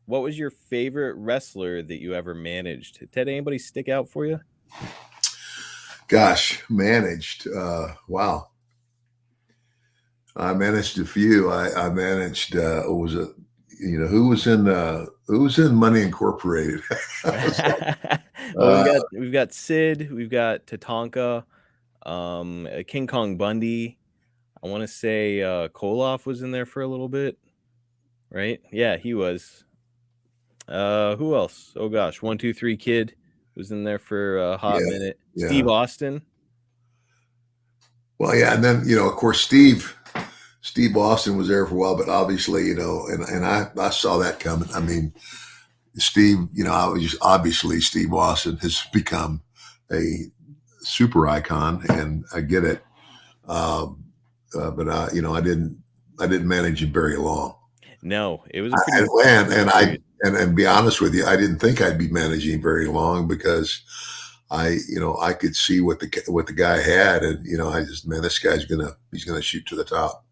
what was your favorite wrestler that you ever managed? Did anybody stick out for you? Gosh, managed. Wow. I managed a few. I managed, what was it? Who was in Money Incorporated? I was like, Well, uh, we've got Sid, we've got Tatanka, King Kong Bundy. I want to say Koloff was in there for a little bit, right? Yeah, he was. Who else? Oh gosh, 1, 2, 3 Kid was in there for a hot yeah, minute. Steve yeah. Austin. Well, yeah, and then of course, Steve Austin was there for a while, but obviously, and I saw that coming. I mean, Steve, I was just obviously Steve Austin has become a super icon, and I get it. But I didn't manage him very long. No, it was a I, pretty and brief and I period. and be honest with you, I didn't think I'd be managing very long because I could see what the guy had, and I just, man, this guy's he's gonna shoot to the top.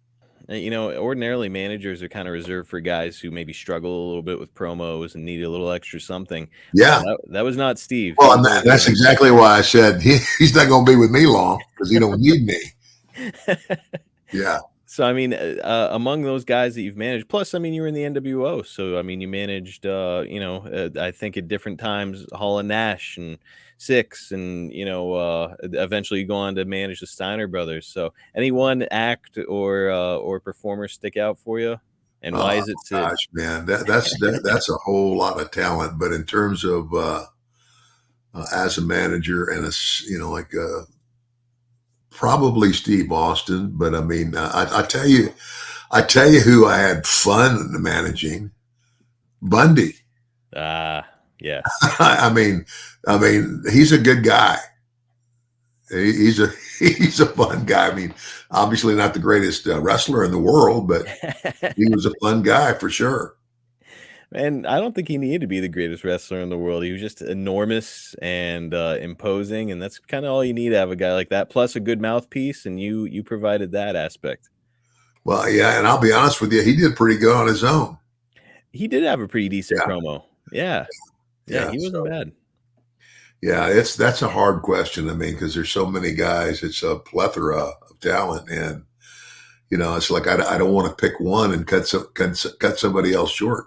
Ordinarily managers are kind of reserved for guys who maybe struggle a little bit with promos and need a little extra something. Yeah. That was not Steve. He Well, was and always that's exactly why I said he's not going to be with me long because he don't need me. there. Yeah. So, I mean, among those guys that you've managed, plus, I mean, you were in the NWO. So, I mean, you managed, I think at different times, Hall and Nash and Six, and, eventually you go on to manage the Steiner brothers. So, any one act or performer stick out for you? And why Oh is it Sid? gosh, man, that's a whole lot of talent. But in terms of as a manager and probably Steve Austin. But I mean, I tell you who I had fun managing, Bundy. Ah, yes. I mean, he's a good guy. He's a he's a fun guy. I mean, obviously not the greatest wrestler in the world, but he was a fun guy for sure. And I don't think he needed to be the greatest wrestler in the world. He was just enormous and imposing, and that's kind of all you need to have a guy like that. Plus a good mouthpiece, and you provided that aspect. Well, yeah, and I'll be honest with you, he did pretty good on his own. He did have a pretty decent Yeah, promo. Yeah, yeah, yeah. he wasn't So bad. yeah, that's a hard question. I mean, because there's so many guys, it's a plethora of talent, and it's like I don't want to pick one and cut somebody else short.